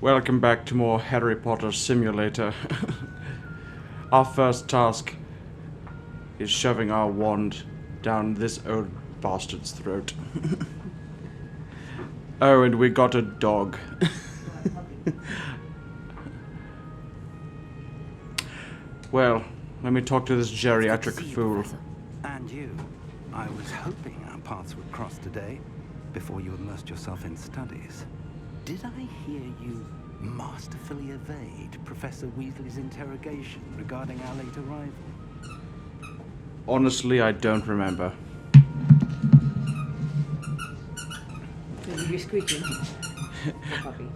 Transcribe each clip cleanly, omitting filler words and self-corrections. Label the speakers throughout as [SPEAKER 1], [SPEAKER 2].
[SPEAKER 1] Welcome back to more Harry Potter Simulator. Our first task is shoving our wand down this old bastard's throat. Oh, and we got a dog. Well, let me talk to this geriatric fool.
[SPEAKER 2] And you. I was hoping our paths would cross today, before you immersed yourself in studies. Did I hear you masterfully evade Professor Weasley's interrogation regarding our late arrival?
[SPEAKER 1] Honestly, I don't remember.
[SPEAKER 3] You're squeaking. Puppy.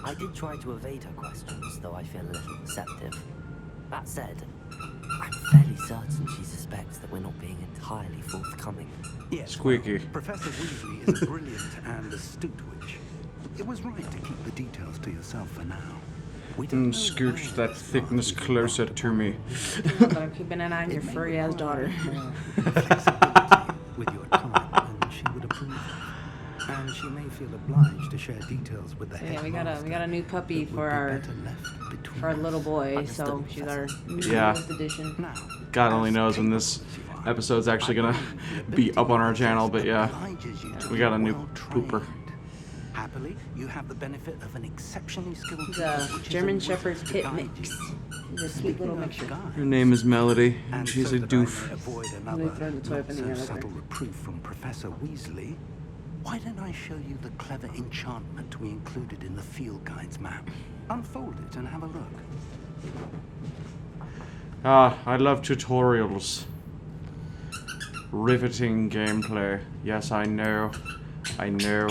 [SPEAKER 4] I did try to evade her questions, though I feel a little deceptive. That said, I'm fairly certain she suspects that we're not being entirely forthcoming.
[SPEAKER 2] Yes,
[SPEAKER 1] Squeaky.
[SPEAKER 2] well, Professor Weasley is a brilliant and astute witch. It was right to keep the details to yourself for now. We don't know
[SPEAKER 1] Scooch
[SPEAKER 2] where
[SPEAKER 1] that
[SPEAKER 2] this
[SPEAKER 1] thickness
[SPEAKER 2] path will
[SPEAKER 1] closer
[SPEAKER 2] lead
[SPEAKER 1] to me.
[SPEAKER 3] But I'm keeping an eye on your furry ass daughter.
[SPEAKER 2] Flexibility with your time, and she would approve. And she may feel obliged to share details with the
[SPEAKER 3] Yeah, we
[SPEAKER 2] headmaster
[SPEAKER 3] got a new puppy
[SPEAKER 2] that would
[SPEAKER 3] for
[SPEAKER 2] be
[SPEAKER 3] our
[SPEAKER 2] better left between
[SPEAKER 3] for our
[SPEAKER 2] us.
[SPEAKER 3] little boy.
[SPEAKER 4] Understood,
[SPEAKER 3] So she's our
[SPEAKER 1] Yeah.
[SPEAKER 3] newest edition.
[SPEAKER 2] Now,
[SPEAKER 1] God only
[SPEAKER 2] as
[SPEAKER 1] knows when this
[SPEAKER 2] capable as you are,
[SPEAKER 1] episode's actually gonna
[SPEAKER 2] I believe the
[SPEAKER 1] be up on our
[SPEAKER 2] ability
[SPEAKER 1] channel,
[SPEAKER 2] you
[SPEAKER 1] but yeah.
[SPEAKER 2] obliges you to
[SPEAKER 1] We
[SPEAKER 2] be
[SPEAKER 1] got a new
[SPEAKER 2] well-trained.
[SPEAKER 1] pooper.
[SPEAKER 2] Happily, you have the benefit of an exceptionally skilled
[SPEAKER 3] He's
[SPEAKER 2] teacher,
[SPEAKER 3] a
[SPEAKER 2] which is
[SPEAKER 3] German
[SPEAKER 2] wizard
[SPEAKER 3] Shepherd
[SPEAKER 2] to
[SPEAKER 3] pit
[SPEAKER 2] guide
[SPEAKER 3] mix.
[SPEAKER 2] you.
[SPEAKER 3] He's a sweet little mixture.
[SPEAKER 1] Her name is Melody, and
[SPEAKER 2] And
[SPEAKER 1] she's
[SPEAKER 2] so
[SPEAKER 1] a
[SPEAKER 2] that I
[SPEAKER 1] doof.
[SPEAKER 2] may avoid
[SPEAKER 3] They
[SPEAKER 2] another
[SPEAKER 3] throw the toy up in the
[SPEAKER 2] not
[SPEAKER 3] air
[SPEAKER 2] so
[SPEAKER 3] like
[SPEAKER 2] subtle
[SPEAKER 3] that.
[SPEAKER 2] reproof from Professor Weasley, why don't I show you the clever enchantment we included in the field guide's map? Unfold it and have a look.
[SPEAKER 1] Ah, I love tutorials. Riveting gameplay. Yes, I know. I know.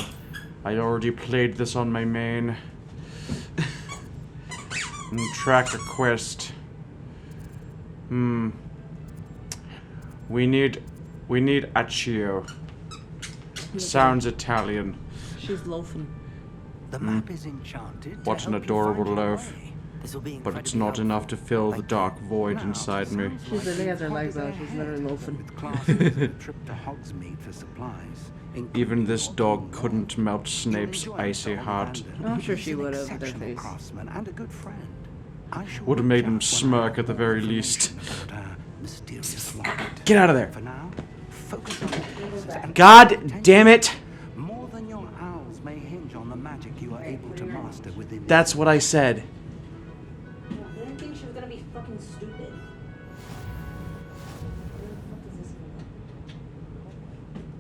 [SPEAKER 1] I already played this on my main. Track a quest. We need Accio. Sounds Italian.
[SPEAKER 3] She's loafing.
[SPEAKER 2] The map is enchanted. to
[SPEAKER 1] What an
[SPEAKER 2] help you
[SPEAKER 1] adorable
[SPEAKER 2] find your
[SPEAKER 1] loaf.
[SPEAKER 2] way.
[SPEAKER 4] This will be
[SPEAKER 1] But it's
[SPEAKER 4] incredibly
[SPEAKER 1] not enough to
[SPEAKER 4] helpful.
[SPEAKER 1] fill the dark void inside me.
[SPEAKER 2] Sounds
[SPEAKER 3] She's literally has her
[SPEAKER 2] you've
[SPEAKER 3] legs
[SPEAKER 2] pointed
[SPEAKER 3] out. She's
[SPEAKER 2] ahead,
[SPEAKER 3] literally loafing.
[SPEAKER 2] with classes and a trip to Hogsmeade for supplies.
[SPEAKER 1] Even this
[SPEAKER 2] including
[SPEAKER 1] dog
[SPEAKER 2] what you
[SPEAKER 1] couldn't
[SPEAKER 2] want.
[SPEAKER 1] melt Snape's
[SPEAKER 2] You'll
[SPEAKER 1] icy
[SPEAKER 2] enjoy
[SPEAKER 1] heart.
[SPEAKER 2] Ollivander.
[SPEAKER 3] I'm sure she
[SPEAKER 2] He's an
[SPEAKER 3] would have with her
[SPEAKER 2] exceptional
[SPEAKER 3] face.
[SPEAKER 2] craftsman and a good friend. I shall
[SPEAKER 1] Would have
[SPEAKER 2] reach
[SPEAKER 1] made him
[SPEAKER 2] out when I
[SPEAKER 1] smirk
[SPEAKER 2] have
[SPEAKER 1] at the
[SPEAKER 2] more
[SPEAKER 1] very
[SPEAKER 2] information
[SPEAKER 1] least.
[SPEAKER 2] about our mysterious light.
[SPEAKER 1] Get out of there!
[SPEAKER 2] For now, focus on the and
[SPEAKER 1] God damn it!
[SPEAKER 2] more than your owls may hinge on the magic you are able to master within.
[SPEAKER 1] That's what I said.
[SPEAKER 3] I didn't think she was gonna be fucking stupid.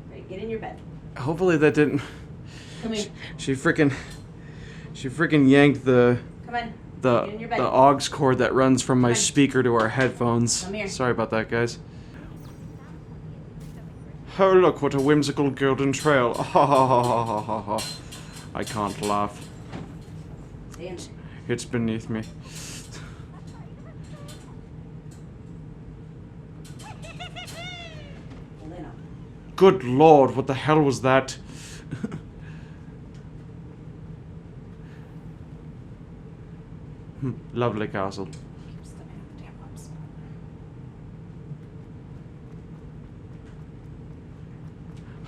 [SPEAKER 3] Alright, get in your bed.
[SPEAKER 1] Hopefully that didn't.
[SPEAKER 3] Come in.
[SPEAKER 1] She freaking yanked the
[SPEAKER 3] Come in.
[SPEAKER 1] the
[SPEAKER 3] Get in your bed.
[SPEAKER 1] the aux cord that runs from my
[SPEAKER 3] Come on.
[SPEAKER 1] speaker to our headphones.
[SPEAKER 3] Come here.
[SPEAKER 1] Sorry about that, guys. Oh look, what a whimsical golden trail. I can't laugh.
[SPEAKER 3] Stay in.
[SPEAKER 1] It's beneath me.
[SPEAKER 3] Hold in up.
[SPEAKER 1] Good lord, what the hell was that? Lovely castle.
[SPEAKER 3] Keep stepping on the damn ropes.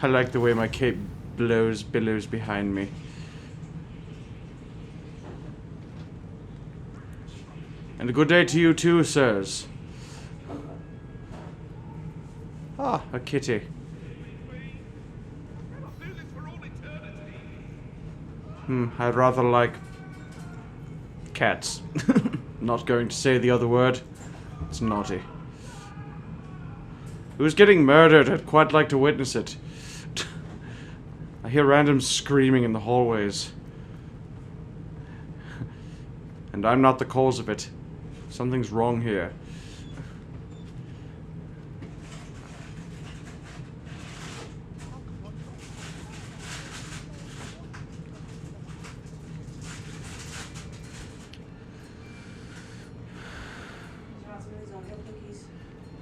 [SPEAKER 1] I like the way my cape billows behind me. And a good day to you too, sirs. Ah, a kitty. I'd rather like cats. Not going to say the other word. It's naughty. Who's getting murdered? I'd quite like to witness it. I hear random screaming in the hallways. And I'm not the cause of it. Something's wrong here.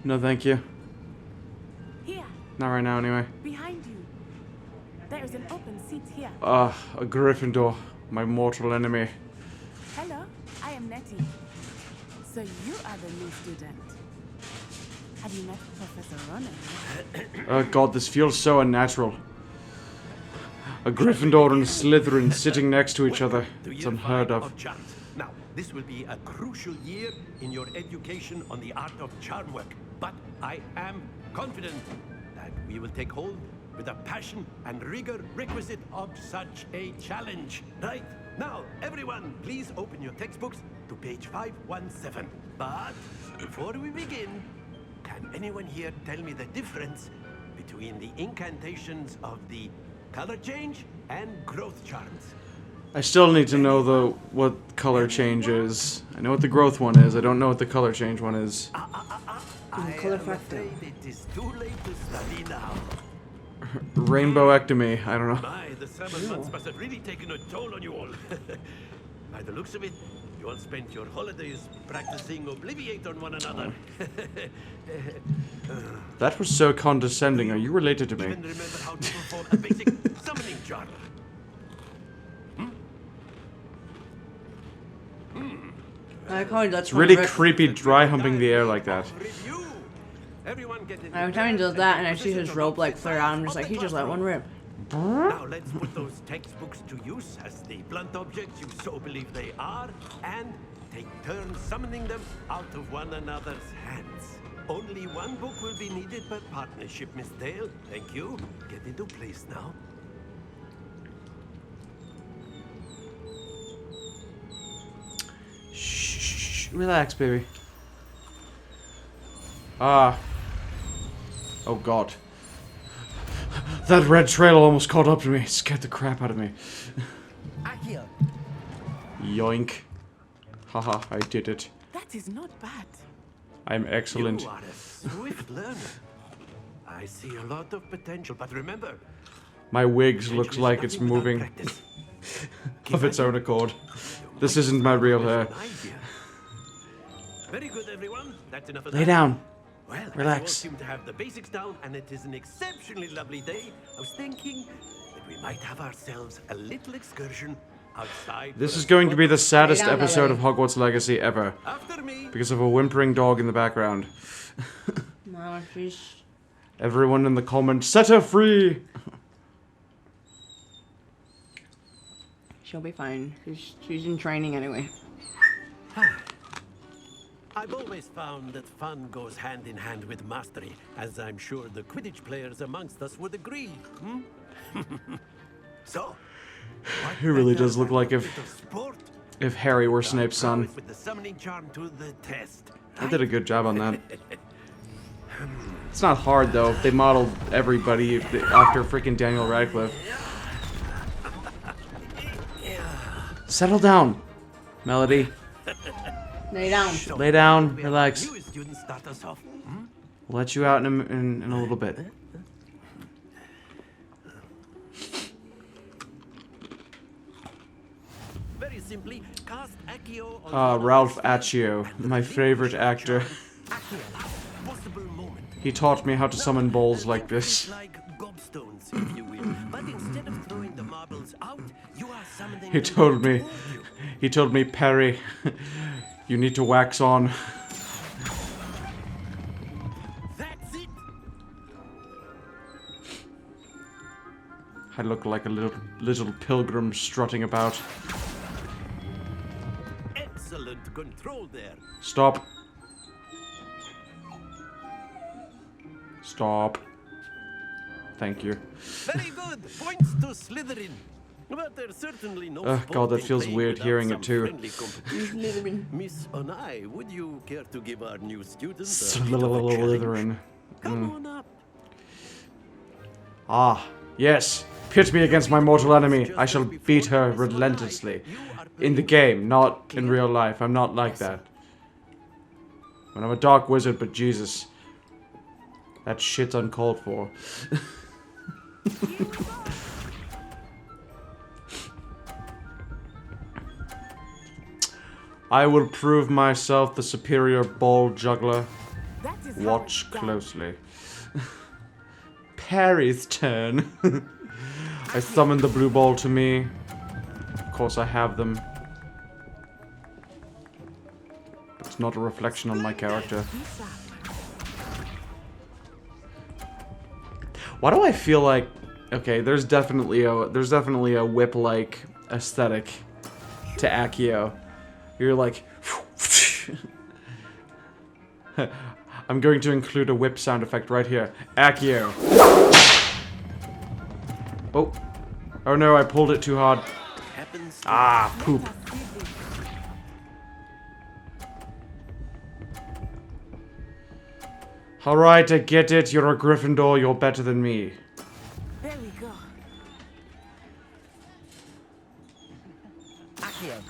[SPEAKER 1] No, thank you.
[SPEAKER 5] Here,
[SPEAKER 1] Not right now, anyway.
[SPEAKER 5] behind you. There is an open seat here.
[SPEAKER 1] A Gryffindor, my mortal enemy.
[SPEAKER 5] Hello, I am Nettie. So you are the new student. Have you met Professor Ronan?
[SPEAKER 1] Oh god, this feels so unnatural. A Gryffindor and a Slytherin sitting next to each other. It's unheard of.
[SPEAKER 6] Now, this will be a crucial year in your education on the art of charm work. But I am confident that we will take hold with the passion and rigor requisite of such a challenge. Right? Now, everyone, please open your textbooks to page 517. But before we begin, can anyone here tell me the difference between the incantations of the color change and growth charms?
[SPEAKER 1] I still need to know what color change is. I know what the growth one is. I don't know what the color change one is.
[SPEAKER 6] I
[SPEAKER 3] color
[SPEAKER 6] am
[SPEAKER 3] factor.
[SPEAKER 6] afraid it is too late to study now.
[SPEAKER 1] Rainbowectomy. I don't know.
[SPEAKER 6] My, the summer months must have really taken a toll on you all. By the looks of it, you all spent your holidays practicing Obliviate on one another.
[SPEAKER 1] That was so condescending. Are you related to me?
[SPEAKER 6] Even remember how to perform a basic summoning charm.
[SPEAKER 3] I call it that's
[SPEAKER 1] It's really creepy dry humping the air like that.
[SPEAKER 6] Review. Everyone get in
[SPEAKER 3] Every time he does that and I see his robe like flare out, I'm just like, he just let one rip.
[SPEAKER 6] Now let's put those textbooks to use as the blunt objects you so believe they are, and take turns summoning them out of one another's hands. Only one book will be needed per partnership, Miss Dale. Thank you. Get into place now.
[SPEAKER 1] Shh, relax, baby. Ah. Oh god. That red trail almost caught up to me. It scared the crap out of me.
[SPEAKER 4] Accio.
[SPEAKER 1] Yoink. Haha, I did it.
[SPEAKER 5] That is not bad.
[SPEAKER 1] I'm excellent.
[SPEAKER 6] You are a swift learner. I see a lot of potential, but remember,
[SPEAKER 1] My wigs looks like it's moving of its own accord. This isn't my real hair.
[SPEAKER 6] Very good, everyone. That's enough of
[SPEAKER 1] Lay
[SPEAKER 6] that.
[SPEAKER 1] down.
[SPEAKER 6] Well, you all
[SPEAKER 1] Relax.
[SPEAKER 6] seem to have the basics down, and it is an exceptionally lovely day. I was thinking that we might have ourselves a little excursion outside.
[SPEAKER 1] This
[SPEAKER 6] for
[SPEAKER 1] is
[SPEAKER 6] a
[SPEAKER 1] going to be the
[SPEAKER 6] spot.
[SPEAKER 1] saddest
[SPEAKER 3] Lay down,
[SPEAKER 1] episode
[SPEAKER 3] Lily.
[SPEAKER 1] of Hogwarts Legacy ever.
[SPEAKER 6] After me.
[SPEAKER 1] Because of a whimpering dog in the background.
[SPEAKER 3] Well, she's...
[SPEAKER 1] Everyone in the comments, set her free!
[SPEAKER 3] She'll be fine. She's in training anyway.
[SPEAKER 6] I've always found that fun goes hand in hand with mastery, as I'm sure the Quidditch players amongst us would agree. So, what
[SPEAKER 1] He really
[SPEAKER 6] better
[SPEAKER 1] does look
[SPEAKER 6] than
[SPEAKER 1] like
[SPEAKER 6] a bit of sport?
[SPEAKER 1] if Harry were Snape's son.
[SPEAKER 6] With the summoning charm to the test.
[SPEAKER 1] I did a good job on that. It's not hard though. They modeled everybody after freaking Daniel Radcliffe. Settle down, Melody.
[SPEAKER 3] Lay down.
[SPEAKER 1] Lay down,
[SPEAKER 6] We have
[SPEAKER 1] relax.
[SPEAKER 6] newest students start us off.
[SPEAKER 1] We'll let you out in a little bit.
[SPEAKER 6] Very simply, cast Accio on
[SPEAKER 1] Ralph Accio, my favorite actor.
[SPEAKER 6] possible moment.
[SPEAKER 1] He taught me how to summon balls like this.
[SPEAKER 6] Like gobstones, if you will. But instead of throwing the marbles out, you are summoning
[SPEAKER 1] He
[SPEAKER 6] them
[SPEAKER 1] told me,
[SPEAKER 6] toward you.
[SPEAKER 1] he told me, Perry, you need to wax on.
[SPEAKER 6] That's it.
[SPEAKER 1] I look like a little pilgrim strutting about.
[SPEAKER 6] Excellent control there.
[SPEAKER 1] Stop. Stop. Thank you.
[SPEAKER 6] Very good. Points to Slytherin. But there's certainly no
[SPEAKER 1] Ugh,
[SPEAKER 6] sport
[SPEAKER 1] God, that
[SPEAKER 6] in
[SPEAKER 1] feels
[SPEAKER 6] playing
[SPEAKER 1] weird
[SPEAKER 6] without
[SPEAKER 1] hearing
[SPEAKER 6] some
[SPEAKER 1] it too.
[SPEAKER 6] friendly competition. Miss Onai, would you care to give our new students a bit of a challenge?
[SPEAKER 1] Slytherin.
[SPEAKER 6] Come on up.
[SPEAKER 1] Ah, yes. Pit me against my mortal enemy. I shall beat her relentlessly. In the game, not in real life. I'm not like that. When I'm a dark wizard, but Jesus. That shit's uncalled for. I will prove myself the superior ball juggler.
[SPEAKER 5] That is how
[SPEAKER 1] Watch
[SPEAKER 5] it's done.
[SPEAKER 1] closely. Perry's turn. I summoned the blue ball to me. Of course I have them. It's not a reflection on my character.
[SPEAKER 5] Be sharp.
[SPEAKER 1] Why do I feel like... Okay, there's definitely a whip-like aesthetic to Accio. You're like... I'm going to include a whip sound effect right here. Accio. Oh. Oh no, I pulled it too hard. Ah, poop. Alright, I get it. You're a Gryffindor. You're better than me.
[SPEAKER 5] There we go.
[SPEAKER 4] Accio.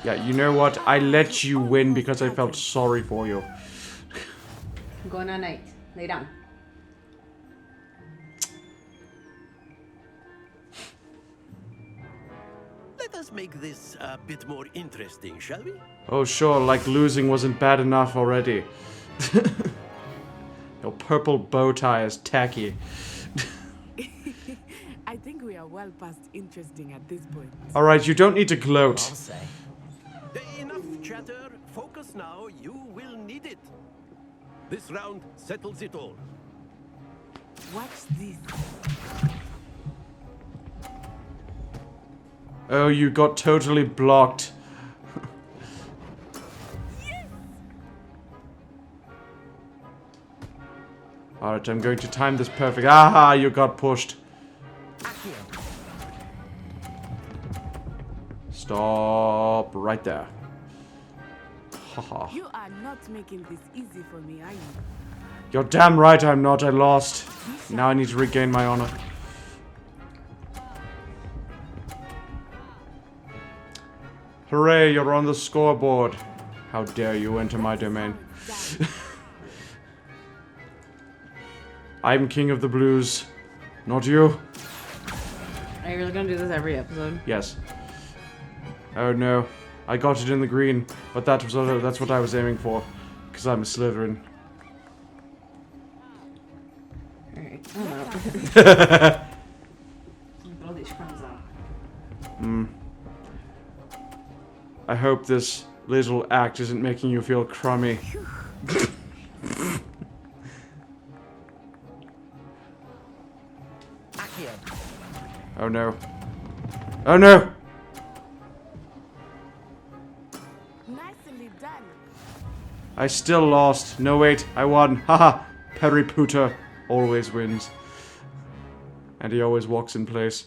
[SPEAKER 1] Yeah, you know what? I let you win because I felt sorry for you.
[SPEAKER 3] I'm going on night. Lay down.
[SPEAKER 6] Let us make this a bit more interesting, shall we?
[SPEAKER 1] Oh, sure, like losing wasn't bad enough already. Your purple bow tie is tacky.
[SPEAKER 5] I think we are well past interesting at this point.
[SPEAKER 1] Alright, you don't need to
[SPEAKER 4] I'll
[SPEAKER 1] gloat.
[SPEAKER 4] say.
[SPEAKER 6] Enough chatter. Focus now. You will need it. This round settles it all.
[SPEAKER 5] Watch this.
[SPEAKER 1] Oh, you got totally blocked. Alright, I'm going to time this perfect. Aha, you got pushed.
[SPEAKER 4] Accio.
[SPEAKER 1] Stop right there. Haha.
[SPEAKER 5] You are not making this easy for me, are you?
[SPEAKER 1] You're damn right I'm not. I lost. Now I need to regain my honor. Hooray, you're on the scoreboard. How dare you enter my domain. I'm king of the blues. Not you.
[SPEAKER 3] Are you really gonna do this every episode?
[SPEAKER 1] Yes. Oh no. I got it in the green, but that's what I was aiming for. Because I'm a Slytherin.
[SPEAKER 3] Alright, I'm out. Blow these crumbs out.
[SPEAKER 1] I hope this little act isn't making you feel crummy.
[SPEAKER 4] Accio.
[SPEAKER 1] Oh no. Oh no!
[SPEAKER 5] Nicely done.
[SPEAKER 1] I still lost. No wait, I won. Haha! Perry Pooter always wins. And he always walks in place.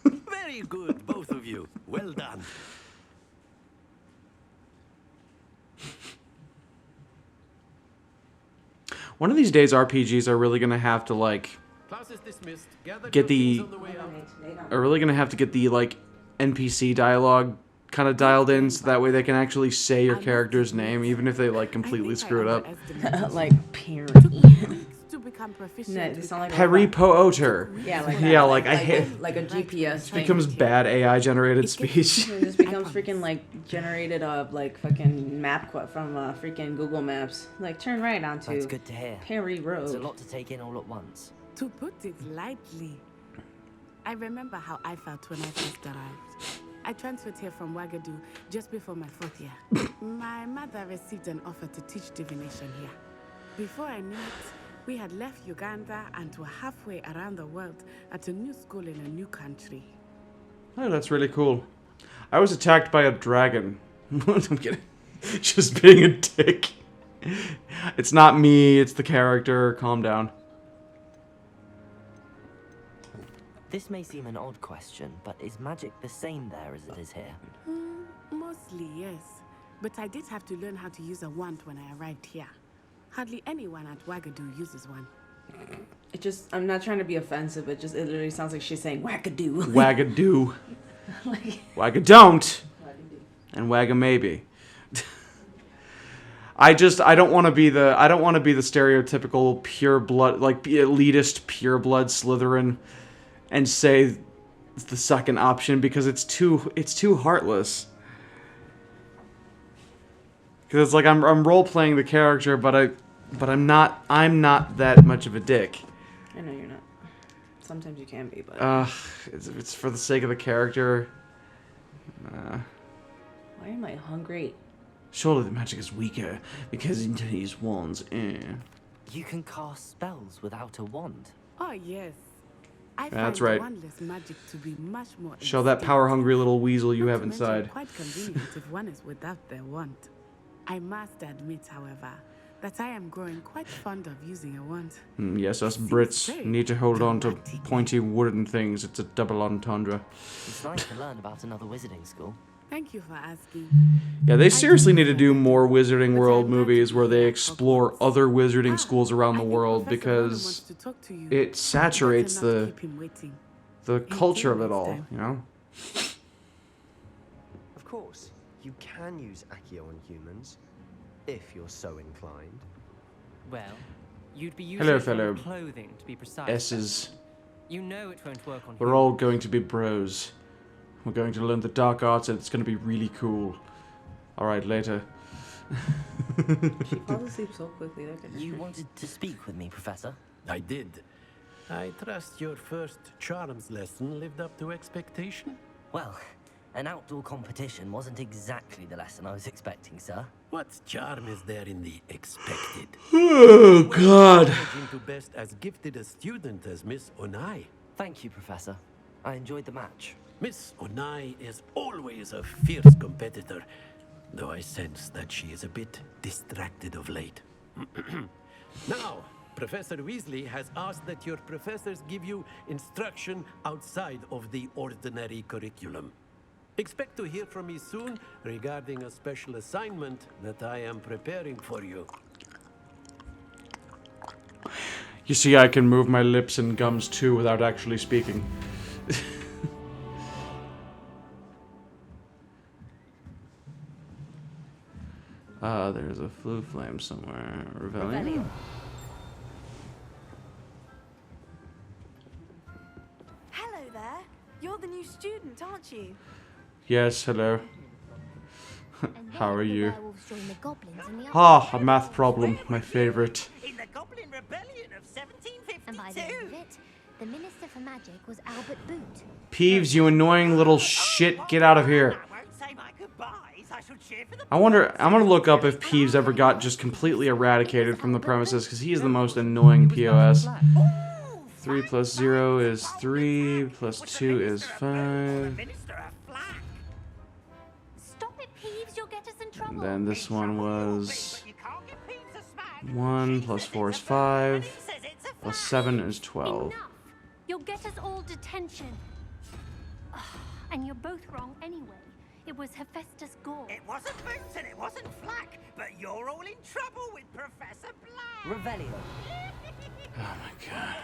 [SPEAKER 6] Very good, both of you. Well done.
[SPEAKER 1] One of these days RPGs are really gonna have to like
[SPEAKER 6] Class is dismissed. Gather
[SPEAKER 1] get
[SPEAKER 6] your
[SPEAKER 1] the
[SPEAKER 6] things on the way out.
[SPEAKER 1] are really gonna have to get the like NPC dialogue kind of dialed in so that way they can actually say your character's name even if they like completely screw it up.
[SPEAKER 3] Like Perry.
[SPEAKER 5] To become proficient.
[SPEAKER 3] No, it sound like
[SPEAKER 1] Perry Pooter.
[SPEAKER 3] Yeah, like
[SPEAKER 1] Yeah,
[SPEAKER 3] that.
[SPEAKER 1] like I hate
[SPEAKER 3] like a GPS thing.
[SPEAKER 1] becomes bad AI generated speech.
[SPEAKER 3] It just becomes freaking like generated like fucking map from freaking Google Maps. Like turn right onto
[SPEAKER 4] That's good to hear.
[SPEAKER 3] Perry
[SPEAKER 4] It's a
[SPEAKER 3] Road.
[SPEAKER 4] lot to take in all at once.
[SPEAKER 5] To put it lightly, I remember how I felt when I first arrived. I transferred here from Wagadu just before my 4th year. My mother received an offer to teach divination here. Before I knew it, we had left Uganda and were halfway around the world at a new school in a new country.
[SPEAKER 1] Oh, that's really cool. I was attacked by a dragon. I'm kidding. Just being a dick. It's not me, it's the character. Calm down.
[SPEAKER 4] This may seem an odd question, but is magic the same there as it is here?
[SPEAKER 5] Mostly, yes. But I did have to learn how to use a wand when I arrived here. Hardly anyone at Wagadu uses one.
[SPEAKER 3] It just, I'm not trying to be offensive, it literally sounds like she's saying wackadoo.
[SPEAKER 1] Wagadoo.
[SPEAKER 3] Like,
[SPEAKER 1] Wagadon't. And Wagamaybe. I don't want to be the stereotypical pure blood, like elitist pure blood Slytherin and say the second option because it's too heartless. Because it's like I'm role playing the character, but I'm not that much of a dick.
[SPEAKER 3] I know you're not. Sometimes you can be, but
[SPEAKER 1] It's for the sake of the character.
[SPEAKER 3] why am I hungry?
[SPEAKER 1] Surely the magic is weaker because you don't use wands.
[SPEAKER 4] You can cast spells without a wand.
[SPEAKER 5] Oh, yes. I
[SPEAKER 1] That's
[SPEAKER 5] find
[SPEAKER 1] right.
[SPEAKER 5] wandless magic to be much more
[SPEAKER 1] Show that
[SPEAKER 5] instinct.
[SPEAKER 1] power-hungry little weasel you
[SPEAKER 5] Not
[SPEAKER 1] have
[SPEAKER 5] to mention
[SPEAKER 1] inside.
[SPEAKER 5] quite convenient if one is without their wand. I must admit, however, that I am growing quite fond of using a wand.
[SPEAKER 1] Yes, us
[SPEAKER 5] Seems
[SPEAKER 1] Brits
[SPEAKER 5] very
[SPEAKER 1] need to hold on to
[SPEAKER 5] dramatic.
[SPEAKER 1] pointy wooden things. It's a double entendre.
[SPEAKER 4] It's nice to learn about another wizarding school.
[SPEAKER 5] Thank you for asking.
[SPEAKER 1] Yeah, they seriously need to do
[SPEAKER 5] prefer
[SPEAKER 1] more
[SPEAKER 5] that,
[SPEAKER 1] Wizarding
[SPEAKER 5] but
[SPEAKER 1] World
[SPEAKER 5] I'm glad to
[SPEAKER 1] movies
[SPEAKER 5] be
[SPEAKER 1] where they
[SPEAKER 5] here at
[SPEAKER 1] explore
[SPEAKER 5] Hogwarts.
[SPEAKER 1] other wizarding schools around
[SPEAKER 5] I
[SPEAKER 1] the
[SPEAKER 5] think
[SPEAKER 1] world
[SPEAKER 5] Professor Vernon wants
[SPEAKER 1] because
[SPEAKER 5] to talk to you.
[SPEAKER 1] it saturates
[SPEAKER 5] Better not
[SPEAKER 1] the
[SPEAKER 5] keep him waiting.
[SPEAKER 1] culture of it
[SPEAKER 5] next
[SPEAKER 1] all,
[SPEAKER 5] time.
[SPEAKER 1] you know?
[SPEAKER 7] Of course, you can use Accio on humans, if you're so inclined.
[SPEAKER 8] Well, you'd be
[SPEAKER 1] Hello,
[SPEAKER 8] using
[SPEAKER 1] fellow
[SPEAKER 8] clothing to be precise.
[SPEAKER 1] S's.
[SPEAKER 8] You know it won't work on
[SPEAKER 1] We're all going to be bros. We're going to learn the dark arts and it's going to be really cool. Alright, later.
[SPEAKER 3] She falls asleep so quickly. Look at
[SPEAKER 4] You
[SPEAKER 3] her.
[SPEAKER 4] wanted to speak with me, Professor?
[SPEAKER 6] I did. I trust your first charms lesson lived up to expectation?
[SPEAKER 4] Well, an outdoor competition wasn't exactly the lesson I was expecting, sir.
[SPEAKER 6] What charm is there in the expected?
[SPEAKER 1] Oh, God.
[SPEAKER 6] Managing to best as gifted a student as Miss Onai.
[SPEAKER 4] Thank you, Professor. I enjoyed the match.
[SPEAKER 6] Miss Onai is always a fierce competitor, though I sense that she is a bit distracted of late. Now, Professor Weasley has asked that your professors give you instruction outside of the ordinary curriculum. Expect to hear from me soon regarding a special assignment that I am preparing for you.
[SPEAKER 1] You see, I can move my lips and gums too without actually speaking. There's a flue flame somewhere. Revelio?
[SPEAKER 9] Hello there. You're the new student, aren't you?
[SPEAKER 1] Yes, hello.
[SPEAKER 10] And
[SPEAKER 1] How
[SPEAKER 10] then
[SPEAKER 1] are
[SPEAKER 10] the
[SPEAKER 1] you?
[SPEAKER 10] werewolves join the goblins in the
[SPEAKER 1] Ah, a math problem. My favorite.
[SPEAKER 11] In the Goblin Rebellion of 1752.
[SPEAKER 10] And by the end of it, the Minister for Magic was Albert Boot.
[SPEAKER 1] Peeves, you annoying little shit. Get out of here.
[SPEAKER 11] I won't say my goodbyes. I shall cheer for the
[SPEAKER 1] I wonder, I'm gonna look up if Peeves ever got just completely eradicated from the premises, because he's the most annoying POS. 3 plus 0 is 3, plus 2 is 5.
[SPEAKER 11] Minister of Flack.
[SPEAKER 10] Stop it, Peeves, you'll get us in trouble.
[SPEAKER 1] And then this one was
[SPEAKER 11] But you can't give Peeves a smack.
[SPEAKER 1] 1
[SPEAKER 11] She
[SPEAKER 1] plus
[SPEAKER 11] says
[SPEAKER 1] 4
[SPEAKER 11] it's
[SPEAKER 1] is
[SPEAKER 11] a flag, and
[SPEAKER 1] 5,
[SPEAKER 11] he says it's a
[SPEAKER 1] plus
[SPEAKER 11] flag.
[SPEAKER 1] 7 is 12.
[SPEAKER 10] Enough! You'll get us all detention. And you're both wrong anyway. It was Hephaestus Gore.
[SPEAKER 11] It wasn't Boots and it wasn't Flack, but you're all in trouble with Professor Black.
[SPEAKER 4] Revelio.
[SPEAKER 1] Oh my god.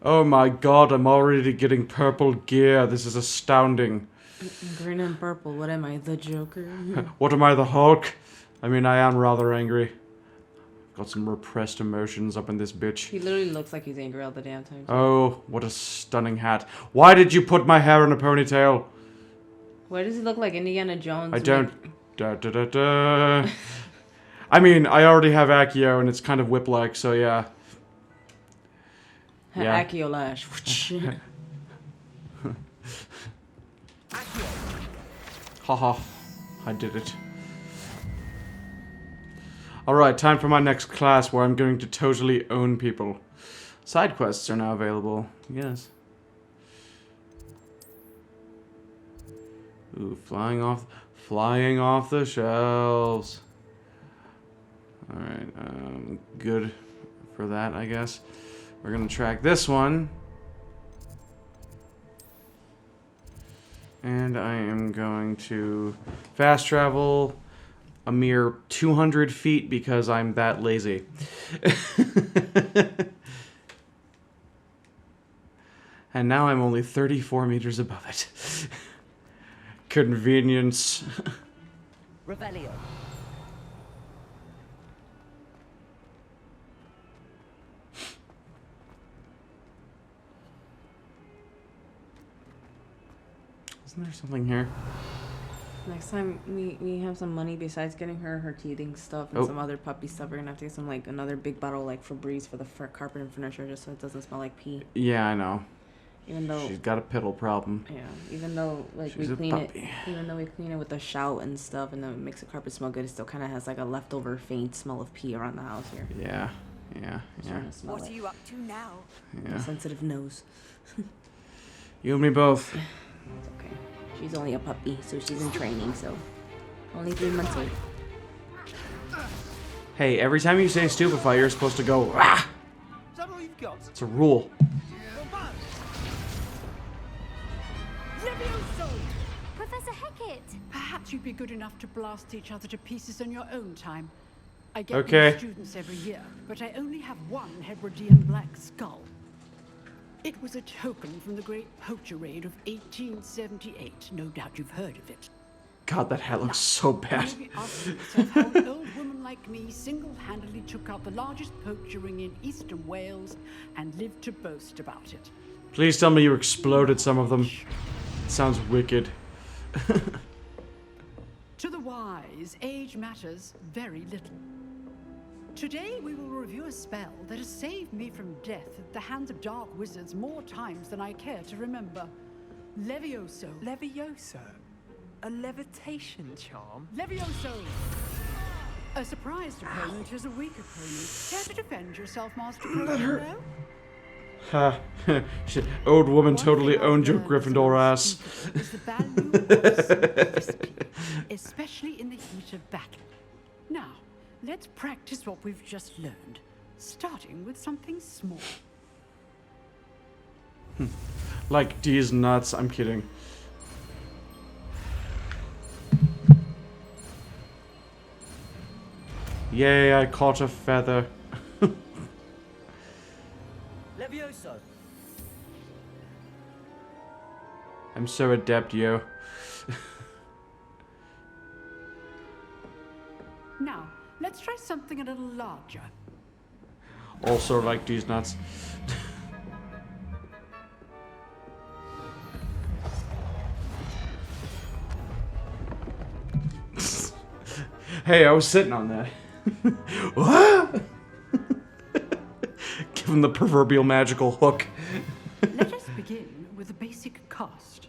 [SPEAKER 1] Oh my god, I'm already getting purple gear. This is astounding.
[SPEAKER 3] Green and purple. What am I, the Joker?
[SPEAKER 1] What am I, the Hulk? I mean, I am rather angry. Got some repressed emotions up in this bitch.
[SPEAKER 3] He literally looks like he's angry all the damn time.
[SPEAKER 1] Oh, what a stunning hat. Why did you put my hair in a ponytail?
[SPEAKER 3] Why does he look like Indiana Jones?
[SPEAKER 1] I don't... Da, da, da, da. I mean, I already have Accio, and it's kind of whip-like, so yeah. Yeah.
[SPEAKER 3] Accio lash.
[SPEAKER 1] Haha. I did it. Alright, time for my next class where I'm going to totally own people. Side quests are now available. Yes. Ooh, flying off the shelves. Alright, good for that, I guess. We're gonna track this one. And I am going to fast travel a mere 200 feet because I'm that lazy. And now I'm only 34 meters above it. Convenience.
[SPEAKER 4] Revelio.
[SPEAKER 1] Isn't there something here?
[SPEAKER 3] Next time we have some money besides getting her teething stuff and
[SPEAKER 1] Oh.
[SPEAKER 3] some other puppy stuff, we're gonna have to get some another big bottle like Febreze for the carpet and furniture just so it doesn't smell like pee.
[SPEAKER 1] Yeah, I know.
[SPEAKER 3] Even though
[SPEAKER 1] She's got a piddle problem.
[SPEAKER 3] yeah, even though like
[SPEAKER 1] She's
[SPEAKER 3] we
[SPEAKER 1] a
[SPEAKER 3] clean
[SPEAKER 1] puppy.
[SPEAKER 3] it, even though we clean it with a shout and stuff, and then it makes the carpet smell good, it still kind of has like a leftover faint smell of pee around the house here.
[SPEAKER 1] Yeah. Yeah.
[SPEAKER 3] Just
[SPEAKER 1] Yeah.
[SPEAKER 3] trying to smell
[SPEAKER 9] What
[SPEAKER 3] it.
[SPEAKER 9] are you up to now?
[SPEAKER 1] Yeah.
[SPEAKER 3] Sensitive nose.
[SPEAKER 1] You and me both.
[SPEAKER 3] It's okay. She's only a puppy, so she's in training. So only 3 months old.
[SPEAKER 1] Hey, every time you say stupefy, you're supposed to go, ah!
[SPEAKER 11] Is that all you've got?
[SPEAKER 1] It's a rule.
[SPEAKER 10] Levioso! Professor Hecat!
[SPEAKER 12] Perhaps you'd be good enough to blast each other to pieces in your own time. I get
[SPEAKER 1] Okay.
[SPEAKER 12] new students every year, but I only have one Hebridean black skull. It was a token from the Great Poacher Raid of 1878. No doubt you've heard of it.
[SPEAKER 1] God, that hat looks so bad.
[SPEAKER 12] Maybe asking yourself how an old woman like me single-handedly took out the largest poacher ring in eastern Wales and lived to boast about it.
[SPEAKER 1] Please tell me you exploded some of them. It sounds wicked.
[SPEAKER 12] To the wise, age matters very little. Today we will review a spell that has saved me from death at the hands of dark wizards more times than I care to remember. Levioso.
[SPEAKER 13] Levioso? A levitation charm?
[SPEAKER 12] Levioso! A surprised opponent is a weak opponent. Care to defend yourself, Master Pro?
[SPEAKER 1] Ha. Shit. Old woman totally owned your Gryffindor ass.
[SPEAKER 12] Is the value of simplicity, especially in the heat of battle. Now, let's practice what we've just learned, starting with something small.
[SPEAKER 1] Like these nuts. I'm kidding. Yay, I caught a feather.
[SPEAKER 4] Levioso!
[SPEAKER 1] I'm so adept, yo.
[SPEAKER 12] Now, let's try something a little larger.
[SPEAKER 1] Also like these nuts. Hey, I was sitting on that. What? Give him the proverbial magical hook.
[SPEAKER 12] Let us begin with the basic cast.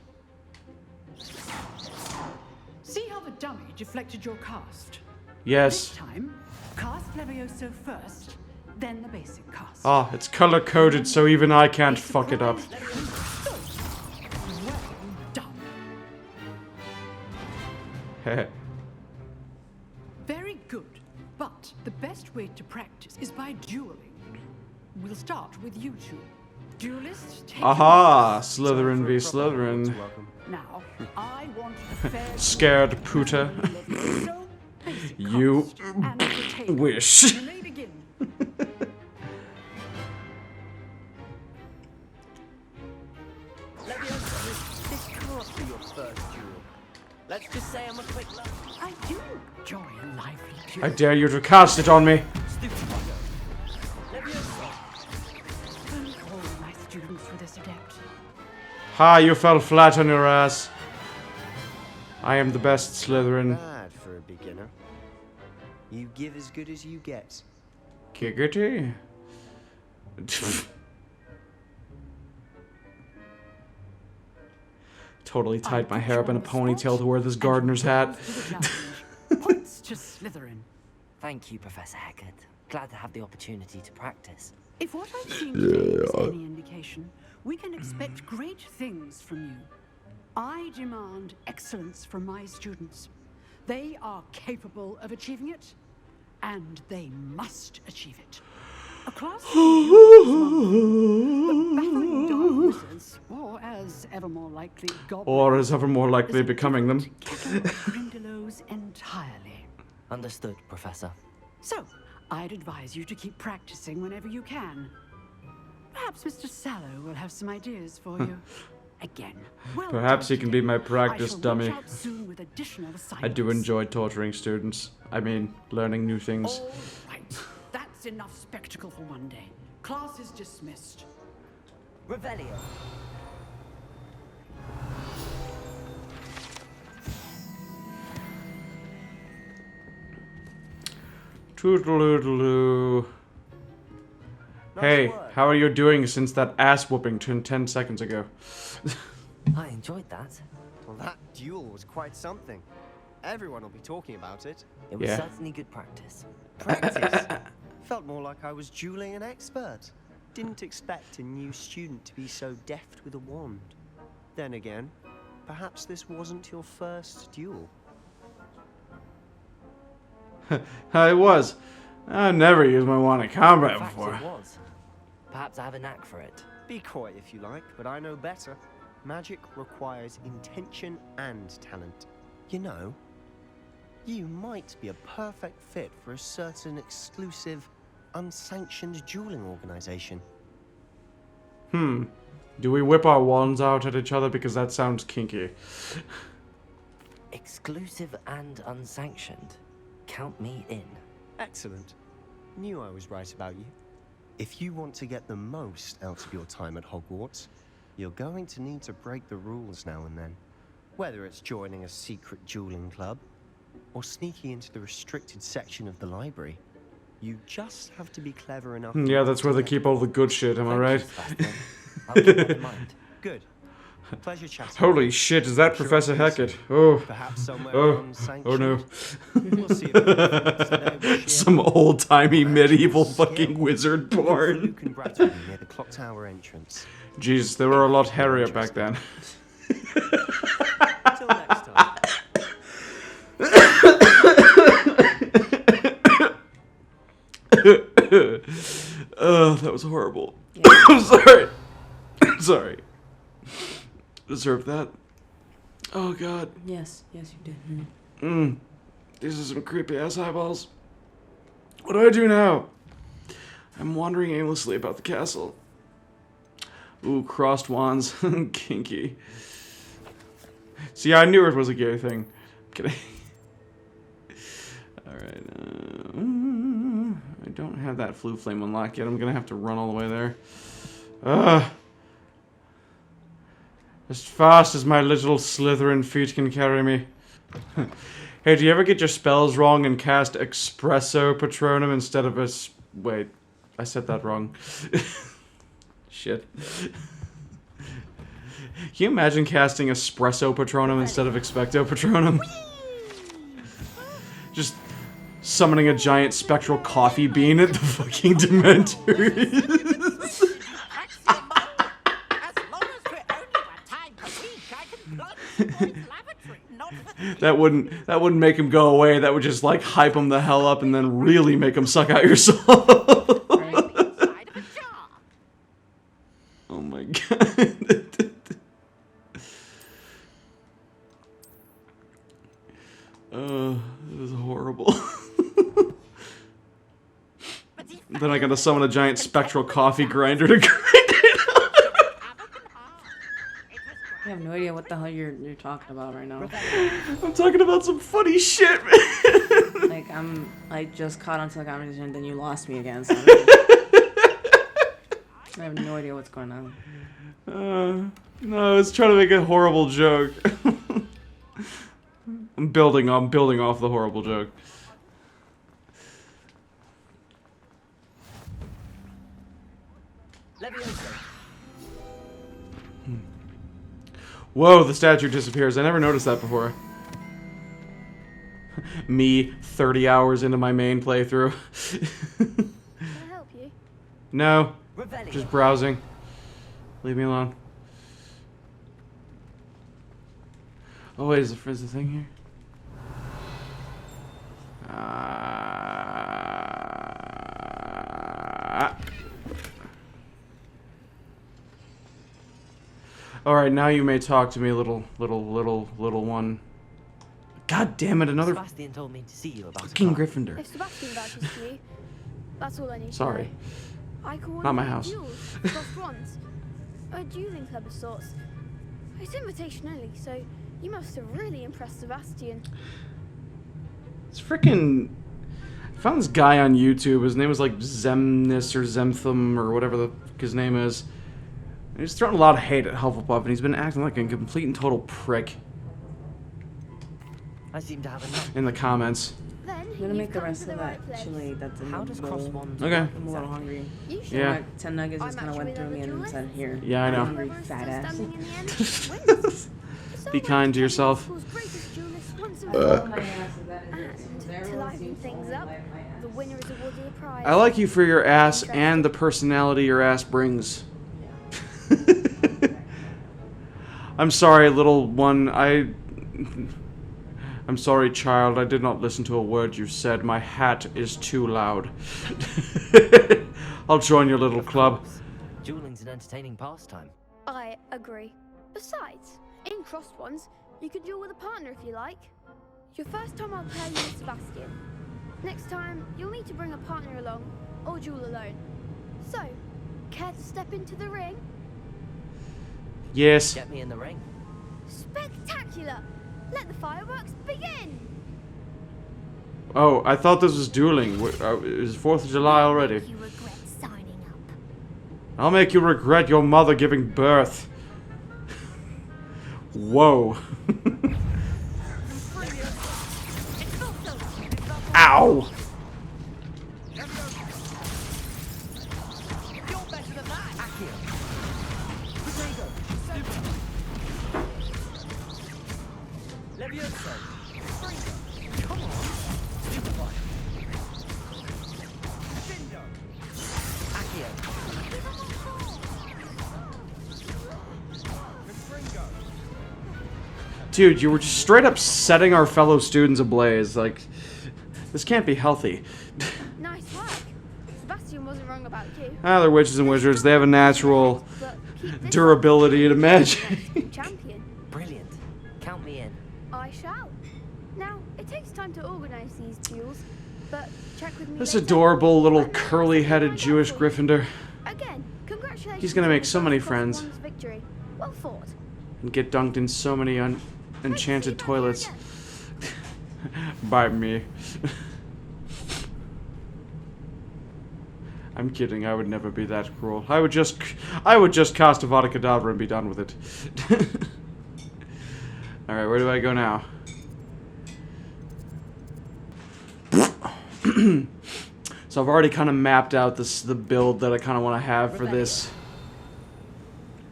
[SPEAKER 12] See how the dummy deflected your cast?
[SPEAKER 1] Yes.
[SPEAKER 12] This time, cast Levioso first, then the basic cast.
[SPEAKER 1] Ah, it's color coded, so even I can't fuck it up.
[SPEAKER 12] Well done. Very good. But the best way to practice is by dueling. We'll start with you two. Duelists, take
[SPEAKER 1] Aha! Slytherin v Slytherin.
[SPEAKER 12] Now, I want a fair
[SPEAKER 1] Scared puta. You wish.
[SPEAKER 12] You may begin.
[SPEAKER 4] Levioso, this can't be your first duel. Let's just say I'm a quick learner.
[SPEAKER 12] I do enjoy a lively duel.
[SPEAKER 1] I dare you to cast it on me.
[SPEAKER 4] Levioso.
[SPEAKER 12] All my students were this adept.
[SPEAKER 1] Ha, you fell flat on your ass. I am the best Slytherin.
[SPEAKER 7] Bad for a beginner. You give as good as you get.
[SPEAKER 1] Giggity. Totally tied my hair up in a ponytail to wear this gardener's hat.
[SPEAKER 12] Points to Slytherin.
[SPEAKER 4] Thank you, Professor Hecat. Glad to have the opportunity to practice.
[SPEAKER 12] If what I've seen today is any indication, we can expect great things from you. I demand excellence from my students. They are capable of achieving it, and they must achieve it. A class but battling dark wizards, or as ever more likely goblins,
[SPEAKER 1] Or is ever more likely becoming them.
[SPEAKER 12] Grindylows entirely.
[SPEAKER 4] Understood, Professor.
[SPEAKER 12] So, I'd advise you to keep practicing whenever you can. Perhaps Mr. Sallow will have some ideas for you. Again, well
[SPEAKER 1] Perhaps
[SPEAKER 12] done
[SPEAKER 1] he can be my
[SPEAKER 12] today.
[SPEAKER 1] practice
[SPEAKER 12] I shall
[SPEAKER 1] dummy.
[SPEAKER 12] reach out soon with additional
[SPEAKER 1] I do
[SPEAKER 12] assignments.
[SPEAKER 1] enjoy torturing students. I mean, learning new things.
[SPEAKER 12] All right, that's enough spectacle for one day. Class is dismissed.
[SPEAKER 4] Revelio.
[SPEAKER 1] Toodaloo. Hey, how are you doing since that ass whooping 10 seconds ago?
[SPEAKER 4] I enjoyed that.
[SPEAKER 7] Well, that duel was quite something. Everyone will be talking about it.
[SPEAKER 4] It was certainly good practice.
[SPEAKER 7] Practice? Felt more like I was dueling an expert. Didn't expect a new student to be so deft with a wand. Then again, perhaps this wasn't your first duel.
[SPEAKER 1] I was. I've never used my wand in combat
[SPEAKER 4] In fact,
[SPEAKER 1] before.
[SPEAKER 4] it was. Perhaps I have a knack for it.
[SPEAKER 7] Be coy if you like, but I know better. Magic requires intention and talent. You know, you might be a perfect fit for a certain exclusive, unsanctioned dueling organization.
[SPEAKER 1] Do we whip our wands out at each other? Because that sounds kinky.
[SPEAKER 4] Exclusive and unsanctioned. Count me in.
[SPEAKER 7] Excellent. Knew I was right about you. If you want to get the most out of your time at Hogwarts, you're going to need to break the rules now and then. Whether it's joining a secret dueling club, or sneaking into the restricted section of the library, you just have to be clever enough.
[SPEAKER 1] Yeah, that's where they keep all the good shit, am I right?
[SPEAKER 4] I'll keep that in mind.
[SPEAKER 7] Good. Pleasure chatting.
[SPEAKER 1] Holy shit, is that Professor Hackett? Oh.
[SPEAKER 7] Perhaps somewhere
[SPEAKER 1] Oh
[SPEAKER 7] unsanctioned.
[SPEAKER 1] no.
[SPEAKER 7] We'll see if today will share
[SPEAKER 1] Some old-timey medieval fucking wizard porn.
[SPEAKER 7] Luke and Brad will be near the clock tower entrance.
[SPEAKER 1] Jesus, they were a lot hairier back then.
[SPEAKER 7] Till next time.
[SPEAKER 1] Oh, that was horrible. I'm sorry. I'm sorry. Deserve that. Oh god.
[SPEAKER 3] Yes, yes, you did.
[SPEAKER 1] These are some creepy ass eyeballs. What do I do now? I'm wandering aimlessly about the castle. Ooh, crossed wands. Kinky. See, I knew it was a gay thing. Kidding. Alright. I don't have that flue flame unlocked yet. I'm gonna have to run all the way there. As fast as my little Slytherin feet can carry me. Hey, do you ever get your spells wrong and cast Espresso Patronum instead of wait, I said that wrong. Shit. Can you imagine casting Espresso Patronum instead of Expecto Patronum? Just summoning a giant spectral coffee bean at the fucking Dementors. That wouldn't make him go away. That would just like hype him the hell up and then really make him suck out your soul. Oh my god. This is horrible. Then I gotta summon a giant spectral coffee grinder to grind it up.
[SPEAKER 3] I have no idea what the hell you're talking about right now.
[SPEAKER 1] I'm talking about some funny shit, man.
[SPEAKER 3] Like, I just caught onto the conversation and then you lost me again. So I have no idea what's going on.
[SPEAKER 1] No, I was trying to make a horrible joke. I'm building off the horrible joke. Whoa, the statue disappears. I never noticed that before. Me, 30 hours into my main playthrough.
[SPEAKER 9] Can I help you?
[SPEAKER 1] No, just browsing. Leave me alone. Oh wait, is the thing here? Alright, now you may talk to me, little one. God damn it, another
[SPEAKER 4] Sebastian told me to see you about
[SPEAKER 1] fucking Gryffindor.
[SPEAKER 9] If Sebastian vouches for you, that's all I need
[SPEAKER 1] Sorry.
[SPEAKER 9] to know. I call
[SPEAKER 1] Not my house.
[SPEAKER 9] Duels, crossed wands. A dueling club of sorts. It's invitation only, so you must have really impressed Sebastian.
[SPEAKER 1] It's freaking... I found this guy on YouTube. His name was like Zemnis or Zemtham or whatever the fuck his name is. And he's throwing a lot of hate at Hufflepuff, and he's been acting like a complete and total prick.
[SPEAKER 4] I seem to have enough.
[SPEAKER 1] in the comments.
[SPEAKER 9] Then
[SPEAKER 3] I'm gonna make the rest of that chili that's in
[SPEAKER 4] How
[SPEAKER 3] the
[SPEAKER 4] does
[SPEAKER 3] bowl.
[SPEAKER 4] cross one
[SPEAKER 1] Okay.
[SPEAKER 3] I'm a little hungry.
[SPEAKER 9] You should.
[SPEAKER 1] Yeah.
[SPEAKER 3] 10 nuggets just kind of went through me and inside here.
[SPEAKER 1] Yeah, I know.
[SPEAKER 3] I'm hungry, fat ass.
[SPEAKER 9] Standing in the end wins.
[SPEAKER 1] Be kind to yourself.
[SPEAKER 9] School's greatest duelist once and
[SPEAKER 3] I
[SPEAKER 9] for
[SPEAKER 3] love
[SPEAKER 9] all.
[SPEAKER 3] my ass, and that is
[SPEAKER 9] To liven things up, the winner is awarded a prize.
[SPEAKER 1] I like you for your ass and the personality your ass brings. I'm sorry, little one. I'm sorry, child. I did not listen to a word you said. My hat is too loud. I'll join your little club.
[SPEAKER 4] Dueling's an entertaining pastime.
[SPEAKER 9] I agree. Besides, in crossed ones, you can duel with a partner if you like. Your first time I'll pair you with Sebastian. Next time, you'll need to bring a partner along, or duel alone. So, care to step into the ring?
[SPEAKER 1] Yes.
[SPEAKER 4] Get me in the ring.
[SPEAKER 9] Spectacular! Let the fireworks begin!
[SPEAKER 1] Oh, I thought this was dueling. Is 4th of July already?
[SPEAKER 10] You regret signing up.
[SPEAKER 1] I'll make you regret your mother giving birth. Whoa. Ow! Dude, you were just straight up setting our fellow students ablaze. Like, this can't be healthy.
[SPEAKER 9] Nice work. Sebastian wasn't wrong about you.
[SPEAKER 1] Ah, they're witches and wizards. They have a natural durability to magic.
[SPEAKER 9] Champion.
[SPEAKER 4] Brilliant. Count me in.
[SPEAKER 9] I shall. Now, it takes time to organize these duels, but check with me
[SPEAKER 1] This
[SPEAKER 9] later.
[SPEAKER 1] adorable little curly-headed Jewish Gryffindor.
[SPEAKER 9] Again, congratulations.
[SPEAKER 1] He's gonna make so
[SPEAKER 9] on
[SPEAKER 1] many
[SPEAKER 9] the
[SPEAKER 1] friends.
[SPEAKER 9] Cross One's victory. Well fought.
[SPEAKER 1] And get dunked in so many enchanted toilets. By me. I'm kidding, I would never be that cruel. I would just cast Avada Kedavra and be done with it. Alright, where do I go now? So I've already kind of mapped out the build that I kind of want to have for this.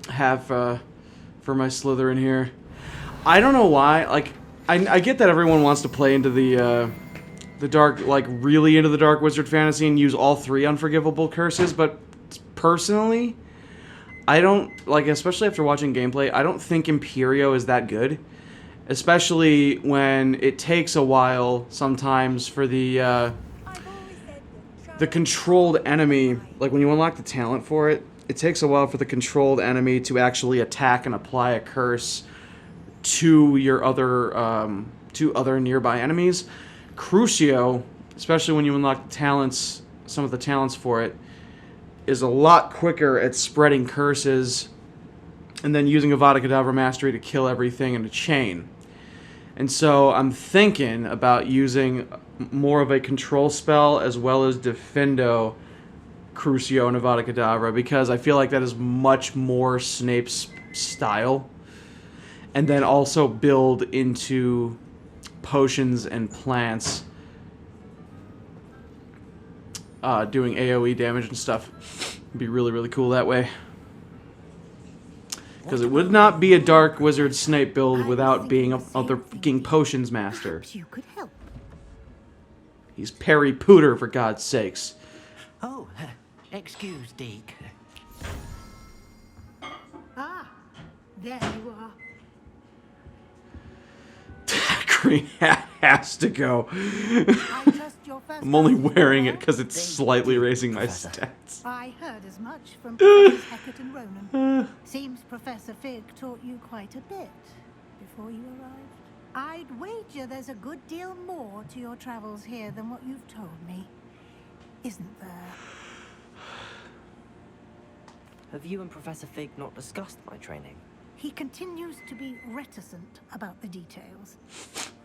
[SPEAKER 1] For my Slytherin here. I don't know why, like, I get that everyone wants to play into the dark, like, really into the dark wizard fantasy and use all 3 unforgivable curses, but personally, I don't, like, especially after watching gameplay, I don't think Imperio is that good. Especially when it takes a while, sometimes, for the controlled enemy, like, when you unlock the talent for it, it takes a while for the controlled enemy to actually attack and apply a curse to your other nearby enemies. Crucio, especially when you unlock the talents, some of the talents for it, is a lot quicker at spreading curses and then using Avada Kedavra Mastery to kill everything in a chain. And so I'm thinking about using more of a control spell as well as Defendo, Crucio, and Avada Kedavra, because I feel like that is much more Snape's style. And then also build into potions and plants, doing AoE damage and stuff. It'd be really, really cool that way. Because it would not be a Dark Wizard Snape build without being a fucking potions master.
[SPEAKER 11] You could help.
[SPEAKER 1] He's Perry Pooter, for God's sakes.
[SPEAKER 11] Oh, excuse, Deke.
[SPEAKER 12] Ah, there you are.
[SPEAKER 1] Green hat has to go. I'm only wearing it because it's slightly raising my stats.
[SPEAKER 14] I heard as much from Professors Hackett and Ronan. Seems Professor Fig taught you quite a bit before you arrived. I'd wager there's a good deal more to your travels here than what you've told me. Isn't there?
[SPEAKER 4] Have you and Professor Fig not discussed my training?
[SPEAKER 14] He continues to be reticent about the details,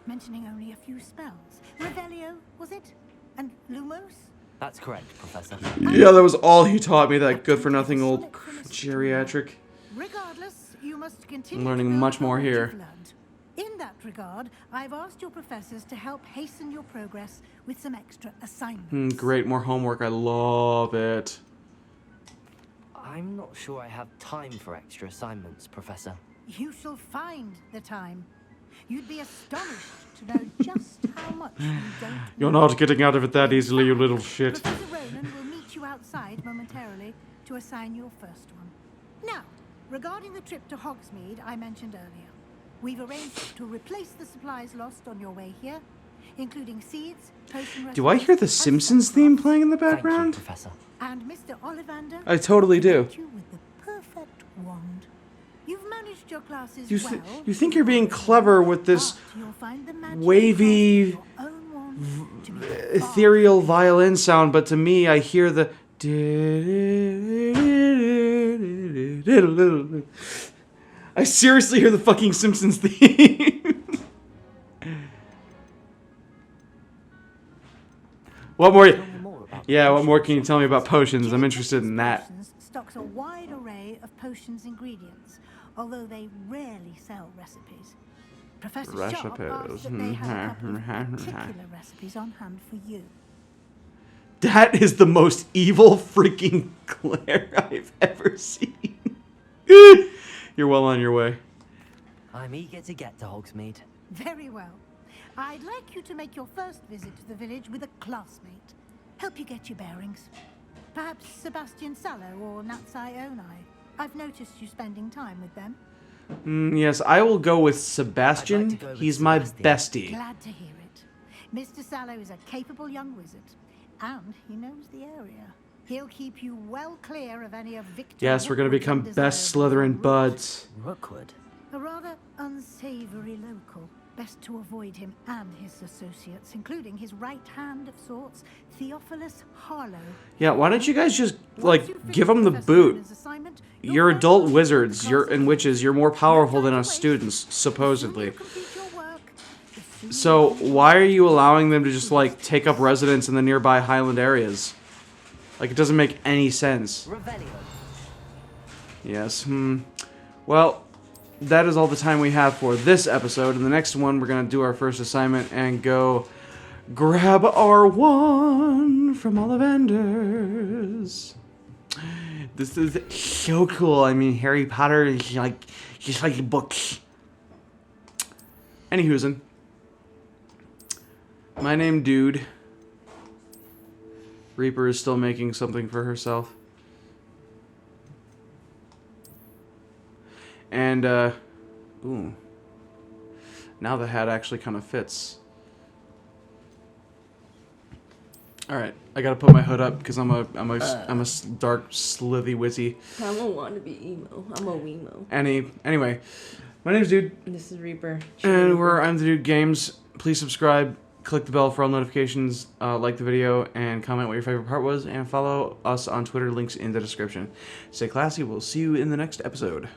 [SPEAKER 14] mentioning only a few spells. Revelio, was it? And Lumos?
[SPEAKER 4] That's correct, Professor.
[SPEAKER 1] Yeah, that was all he taught me, that good-for-nothing old geriatric.
[SPEAKER 14] Regardless, you must continue
[SPEAKER 1] I'm learning
[SPEAKER 14] to
[SPEAKER 1] much more
[SPEAKER 14] what
[SPEAKER 1] here.
[SPEAKER 14] you've learned. In that regard, I've asked your professors to help hasten your progress with some extra assignments.
[SPEAKER 1] Great, more homework. I love it.
[SPEAKER 4] I'm not sure I have time for extra assignments, Professor.
[SPEAKER 14] You shall find the time. You'd be astonished to know just how much you don't know.
[SPEAKER 1] You're not getting out of it that easily, you little shit.
[SPEAKER 14] Professor Ronan will meet you outside momentarily to assign your first one. Now, regarding the trip to Hogsmeade I mentioned earlier, we've arranged to replace the supplies lost on your way here, including seeds, potion
[SPEAKER 1] Do I hear the Simpsons theme playing in the background?
[SPEAKER 4] Thank you, Professor.
[SPEAKER 14] And Mr. Ollivander,
[SPEAKER 1] I totally do.
[SPEAKER 14] you with the perfect wand. You've managed your classes
[SPEAKER 1] You think you're being clever with this wavy, ethereal violin sound, but to me, I hear the. I seriously hear the fucking Simpsons theme. What more? Yeah, what more can you tell me about potions? I'm interested in that.
[SPEAKER 14] Stocks a wide array of potions ingredients, although they rarely sell recipes. Professor Sharp asked that they have a couple of particular recipes on hand for you.
[SPEAKER 1] That is the most evil freaking glare I've ever seen. You're well on your way.
[SPEAKER 4] I'm eager to get to Hogsmeade.
[SPEAKER 14] Very well. I'd like you to make your first visit to the village with a classmate. Help you get your bearings. Perhaps Sebastian Sallow or Natsai Onai. I've noticed you spending time with them.
[SPEAKER 1] Yes, I will go with Sebastian. He's my bestie.
[SPEAKER 14] Glad to hear it. Mr. Sallow is a capable young wizard, and he knows the area. He'll keep you well clear of any of Victor.
[SPEAKER 1] Yes, we're gonna become best Slytherin buds.
[SPEAKER 4] Rookwood.
[SPEAKER 14] A rather unsavory local. Best to avoid him and his associates, including his right hand of sorts, Theophilus Harlow.
[SPEAKER 1] Yeah, why don't you guys just, like, give him the boot? You're adult wizards, and witches, you're more powerful than us students, supposedly. So, why are you allowing them to just, like, take up residence in the nearby Highland areas? Like, it doesn't make any sense. Yes, Well, that is all the time we have for this episode. In the next one, we're going to do our first assignment and go grab our wand from Ollivanders. This is so cool. I mean, Harry Potter is like, just like the books. Anywhoozin'. My name, Dude. Reaper is still making something for herself. And, ooh. Now the hat actually kind of fits. Alright, I gotta put my hood up because I'm a dark, slithy wizzy.
[SPEAKER 3] I'm a wannabe emo. I'm a weemo.
[SPEAKER 1] Anyway, my name's Dude.
[SPEAKER 3] This is Reaper.
[SPEAKER 1] And we're ImTheDude Games. Please subscribe, click the bell for all notifications, like the video, and comment what your favorite part was, and follow us on Twitter, links in the description. Stay classy, we'll see you in the next episode.